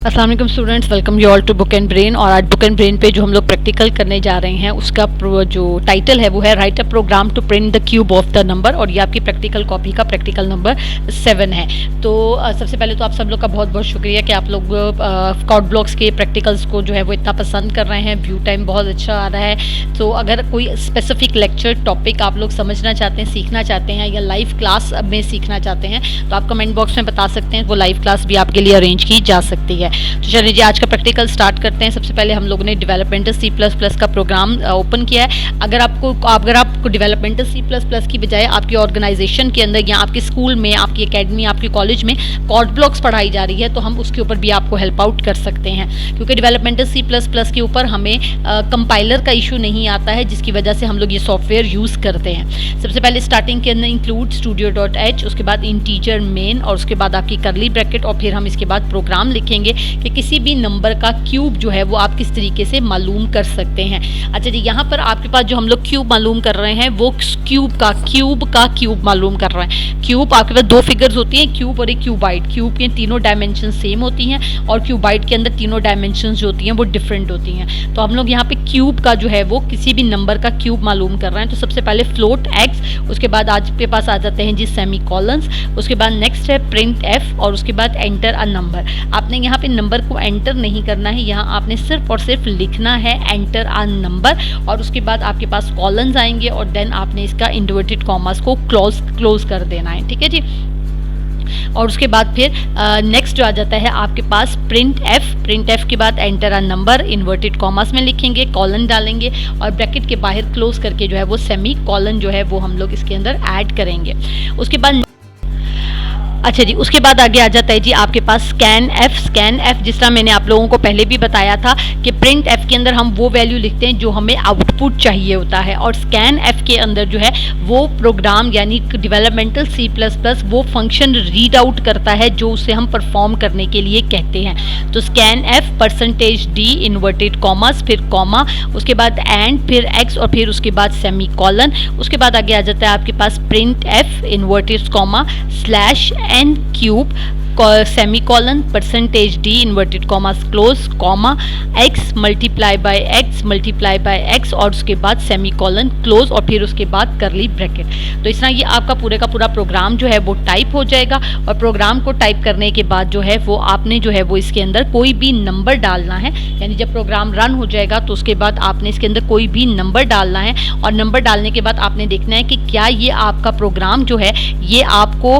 अस्सलाम वालेकुम students, welcome you all to book and brain. और आज बुक एंड ब्रेन पे जो हम लोग प्रैक्टिकल करने जा रहे हैं उसका जो टाइटल है वो है write a program to print the cube of the number. और ये आपकी प्रैक्टिकल कॉपी का प्रैक्टिकल नंबर 7 है। तो सबसे पहले तो आप सब लोग का बहुत बहुत शुक्रिया कि आप लोग कॉड ब्लॉक्स के प्रैक्टिकल्स को जो है वो इतना पसंद कर रहे हैं। व्यू टाइम बहुत अच्छा आ रहा है। तो अगर कोई स्पेसिफिक लेक्चर टॉपिक आप लोग समझना चाहते हैं, सीखना चाहते हैं या लाइव क्लास में सीखना चाहते हैं तो आप कमेंट बॉक्स में बता सकते हैं, वो लाइव क्लास भी आपके लिए अरेंज की जा सकती है। तो चलिए जी आज का प्रैक्टिकल स्टार्ट करते हैं। सबसे पहले हम लोगों ने डेवलपमेंटल C++ का प्रोग्राम ओपन किया है। अगर आपको डेवलपमेंटल C++ की बजाय आपकी ऑर्गेनाइजेशन के अंदर या आपके स्कूल में, आपकी एकेडमी, आपके कॉलेज में कॉड ब्लॉक्स पढ़ाई जा रही है तो हम उसके ऊपर भी आपको हेल्प आउट कर सकते हैं, क्योंकि डेवलपमेंटल C++ के ऊपर हमें कंपाइलर का इशू नहीं आता है, जिसकी वजह से हम लोग ये सॉफ्टवेयर यूज़ करते हैं। सबसे पहले स्टार्टिंग के अंदर इंक्लूड studio.h, उसके बाद इंटीजर मेन और उसके बाद आपकी करली ब्रैकेट और फिर हम इसके बाद प्रोग्राम लिखेंगे कि किसी भी नंबर का क्यूब जो है वो आप किस तरीके से मालूम कर सकते हैं। अच्छा जी, यहाँ पर आपके पास जो हम लोग क्यूब मालूम कर रहे हैं वो क्यूब का क्यूब मालूम कर रहे हैं। क्यूब आपके पास दो फिगर्स होती हैं, क्यूब और एक क्यूबाइट। क्यूब के तीनों डायमेंशन सेम होती हैं और क्यूबाइट के अंदर तीनों डायमेंशन जो होती हैं वो डिफरेंट होती हैं। तो हम लोग यहाँ पे क्यूब का जो है वो किसी भी नंबर का क्यूब मालूम कर रहे हैं। तो सबसे पहले फ्लोट x, उसके बाद आपके पास आ जाते हैं जी सेमी कॉलन्स, उसके बाद नेक्स्ट है प्रिंट f और उसके बाद एंटर अ नंबर। आपने यहाँ पे नंबर को एंटर नहीं करना है, यहाँ आपने सिर्फ और सिर्फ लिखना है एंटर अ नंबर और उसके बाद आपके पास कॉलन्स आएंगे और देन आपने इसका इन्वर्टेड कॉमास को क्लोज कर देना है। ठीक है जी। और उसके बाद फिर नेक्स्ट जो आ जाता है आपके पास प्रिंट एफ के बाद enter a number inverted commas में लिखेंगे, कॉलन डालेंगे और ब्रैकेट के बाहर क्लोज करके जो है वो सेमी कॉलन जो है वो हम लोग इसके अंदर ऐड करेंगे। उसके बाद अच्छा जी, उसके बाद आगे आ जाता है जी आपके पास स्कैन एफ। जिस तरह मैंने आप लोगों को पहले भी बताया था कि प्रिंट एफ के अंदर हम वो वैल्यू लिखते हैं जो हमें आउटपुट चाहिए होता है और स्कैन एफ के अंदर जो है वो प्रोग्राम यानी डेवलपमेंटल C++ वो फंक्शन रीड आउट करता है जो उसे हम परफॉर्म करने के लिए कहते हैं। तो scan F %d inverted commas फिर कॉमा, उसके बाद एंड फिर x और फिर उसके बाद सेमी कॉलन। उसके बाद आगे आ जाता है आपके पास print f inverted comma slash n cube semicolon %d inverted commas close comma x multiply by x और उसके बाद सेमी कॉलन क्लोज और फिर उसके बाद करली ब्रैकेट। तो इस तरह ये आपका पूरे का पूरा प्रोग्राम जो है वो टाइप हो जाएगा और प्रोग्राम को टाइप करने के बाद जो है वो आपने जो है वो इसके अंदर कोई भी नंबर डालना है, यानी जब प्रोग्राम रन हो जाएगा तो उसके बाद आपने इसके अंदर कोई भी नंबर डालना है और नंबर डालने के बाद आपने देखना है कि क्या ये आपका प्रोग्राम जो है ये आपको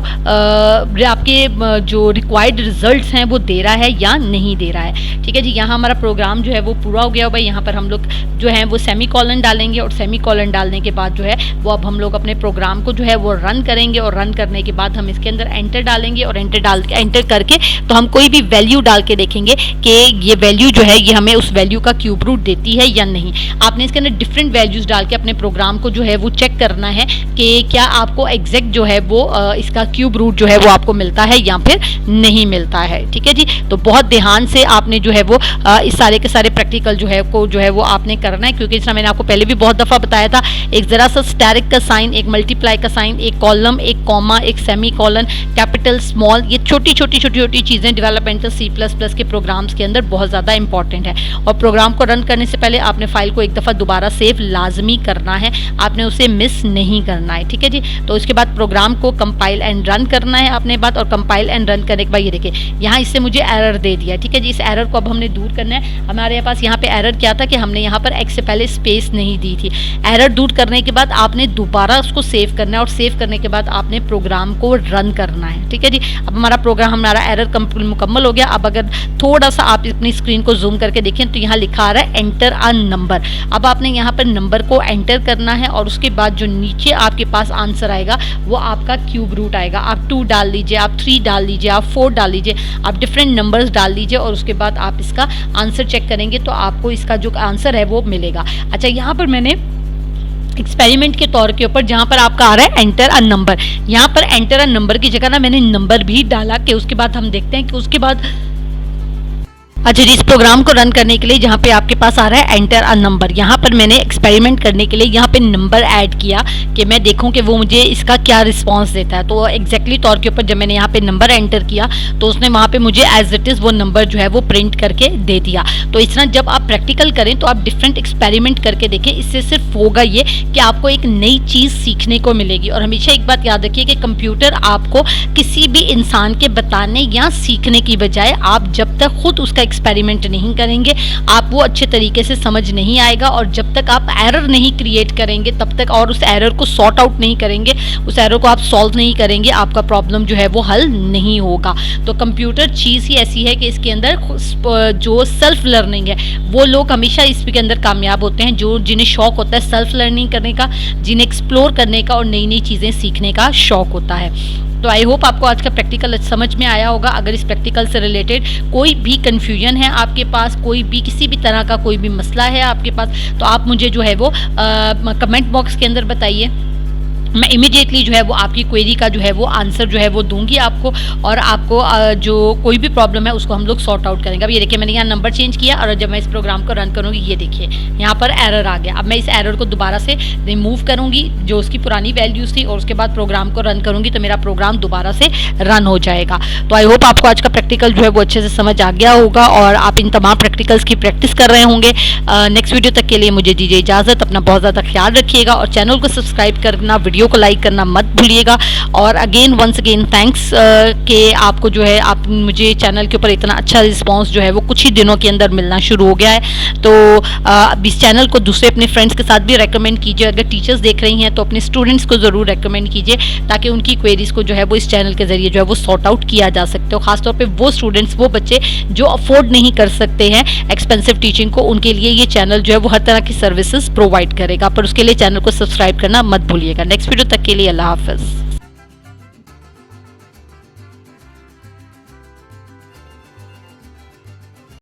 आपके जो रिक्वायर्ड रिजल्ट्स हैं वो दे रहा है या नहीं दे रहा है। ठीक है जी, यहाँ हमारा प्रोग्राम जो है वो पूरा हो गया। भाई यहाँ पर हम लोग जो है वो सेमी कॉलन डालेंगे और सेमी कॉलन डालने के बाद जो है वो अब हम लोग अपने प्रोग्राम को जो है वो रन करेंगे और रन करने के बाद हम इसके अंदर एंटर डालेंगे और एंटर करके तो हम कोई भी वैल्यू डाल के देखेंगे कि ये वैल्यू जो है ये हमें उस वैल्यू का क्यूब रूट देती है या नहीं। आपने इसके अंदर डिफरेंट वैल्यूज डाल के अपने प्रोग्राम को जो है वो चेक करना है कि क्या आपको एग्जैक्ट जो है वो इसका क्यूब रूट जो है वो आपको मिलता है या फिर नहीं मिलता है। ठीक है जी, तो बहुत ध्यान से आपने जो है वो इस सारे के सारे प्रैक्टिकल जो है वो आपने करना है, क्योंकि इसमें मैंने आपको पहले भी बहुत दफ़ा बताया था एक ज़रा सा स्टैरिक का साइन, एक मल्टीप्लाई का साइन, एक कॉलम, एक कॉमा, एक सेमी कॉलन, कैपिटल स्मॉल, ये छोटी छोटी चीज़ें डेवलपमेंटल C++ के प्रोग्राम्स के अंदर बहुत ज़्यादा इंपॉर्टेंट है। और प्रोग्राम को रन करने से पहले आपने फाइल को एक दफ़ा दोबारा सेव लाजमी करना है, आपने उसे मिस नहीं करना है। ठीक है जी, तो इसके बाद प्रोग्राम को कंपाइल एंड रन करना है अपने बाद और कंपाइल एंड रन करने के बाद ये देखिए यहाँ इससे मुझे एरर दे दिया। ठीक है जी, इस एरर को अब हमने दूर करना है। हमारे पास यहाँ पे एरर क्या था कि हमने यहाँ पर x से पहले स्पेस नहीं दी थी। एरर दूर करने के बाद आपने दोबारा उसको सेव करना है और सेव करने के बाद आपने प्रोग्राम को रन करना है। ठीक है जी, अब हमारा एरर मुकम्मल हो गया। अब अगर थोड़ा सा आप अपनी स्क्रीन को जूम करके देखें तो यहाँ लिखा आ रहा है एंटर अ नंबर। अब आपने यहाँ पर नंबर को एंटर करना है और उसके बाद जो नीचे आपके पास आंसर आएगा वो आपका क्यूब रूट आएगा। आप 2 डाल लीजिए, आप 3 डाल लीजिए, आप 4 डाल लीजिए, आप डिफरेंट नंबर्स डाल लीजिए और उसके बाद आप इसका आंसर चेक करेंगे तो आपको इसका जो आंसर है वो मिलेगा। अच्छा, यहाँ पर मैंने एक्सपेरिमेंट के तौर के ऊपर जहाँ पर आपका आ रहा है एंटर अ नंबर, यहाँ पर एंटर अ नंबर की जगह ना मैंने नंबर भी डाला कि उसके बाद हम देखते हैं कि उसके बाद अच्छा जी, इस प्रोग्राम को रन करने के लिए जहाँ पे आपके पास आ रहा है एंटर अ नंबर, यहाँ पर मैंने एक्सपेरिमेंट करने के लिए यहाँ पे नंबर ऐड किया कि मैं देखूँ कि वो मुझे इसका क्या रिस्पांस देता है। तो एग्जैक्टली तौर के ऊपर जब मैंने यहाँ पे नंबर एंटर किया तो उसने वहाँ पे मुझे एज इट इज़ वो नंबर जो है वो प्रिंट करके दे दिया। तो इस तरह जब आप प्रैक्टिकल करें तो आप डिफरेंट एक्सपेरिमेंट करके देखें, इससे सिर्फ होगा ये कि आपको एक नई चीज़ सीखने को मिलेगी। और हमेशा एक बात याद रखिए कि कंप्यूटर आपको किसी भी इंसान के बताने या सीखने की बजाय आप जब तक खुद उसका एक्सपेरिमेंट नहीं करेंगे आप वो अच्छे तरीके से समझ नहीं आएगा, और जब तक आप एरर नहीं क्रिएट करेंगे तब तक, और उस एरर को सॉर्ट आउट नहीं करेंगे, उस एरर को आप सॉल्व नहीं करेंगे, आपका प्रॉब्लम जो है वो हल नहीं होगा। तो कंप्यूटर चीज़ ही ऐसी है कि इसके अंदर जो सेल्फ लर्निंग है वो लोग हमेशा इसके अंदर कामयाब होते हैं, जो जिन्हें शौक होता है सेल्फ लर्निंग करने का, जिन्हें एक्सप्लोर करने का और नई नई चीज़ें सीखने का शौक होता है। तो आई होप आपको आज का प्रैक्टिकल समझ में आया होगा। अगर इस प्रैक्टिकल से रिलेटेड कोई भी कन्फ्यूजन है आपके पास, कोई भी किसी भी तरह का कोई भी मसला है आपके पास, तो आप मुझे जो है वो कमेंट बॉक्स के अंदर बताइए। मैं इमीडिएटली जो है वो आपकी क्वेरी का जो है वो आंसर जो है वो दूंगी आपको, और आपको जो कोई भी प्रॉब्लम है उसको हम लोग सॉर्ट आउट करेंगे। अब ये देखिए मैंने यहाँ नंबर चेंज किया, और जब मैं इस प्रोग्राम को रन करूँगी ये देखिए यहाँ पर एरर आ गया। अब मैं इस एरर को दोबारा से रिमूव करूँगी जो उसकी पुरानी वैल्यूज़ थी, और उसके बाद प्रोग्राम को रन करूँगी तो मेरा प्रोग्राम दोबारा से रन हो जाएगा। तो आई होप आपको आज का प्रैक्टिकल जो है वो अच्छे से समझ आ गया होगा और आप इन तमाम प्रैक्टिकल्स की प्रैक्टिस कर रहे होंगे। नेक्स्ट वीडियो तक के लिए मुझे दीजिए इजाज़त। अपना बहुत ज़्यादा ख्याल रखिएगा और चैनल को सब्सक्राइब करना, वीडियो को लाइक करना मत भूलिएगा। और अगेन वंस अगेन थैंक्स कि आपको जो है आप मुझे चैनल के ऊपर इतना अच्छा रिस्पांस जो है वो कुछ ही दिनों के अंदर मिलना शुरू हो गया है। तो इस चैनल को दूसरे अपने फ्रेंड्स के साथ भी रेकमेंड कीजिए। अगर टीचर्स देख रही हैं तो अपने स्टूडेंट्स को ज़रूर रेकमेंड कीजिए, ताकि उनकी क्वेरीज को जो है वो इस चैनल के ज़रिए जो है वो सॉर्ट आउट किया जा सकते हो। खासतौर पर वो स्टूडेंट्स, वो बच्चे जो अफोर्ड नहीं कर सकते हैं एक्सपेंसिव टीचिंग को, उनके लिए ये चैनल जो है वो हर तरह की सर्विसेज प्रोवाइड करेगा। पर उसके लिए चैनल को सब्सक्राइब करना मत भूलिएगा। नेक्स्ट वीडियो तक के लिए अल्लाह हाफ़िज़।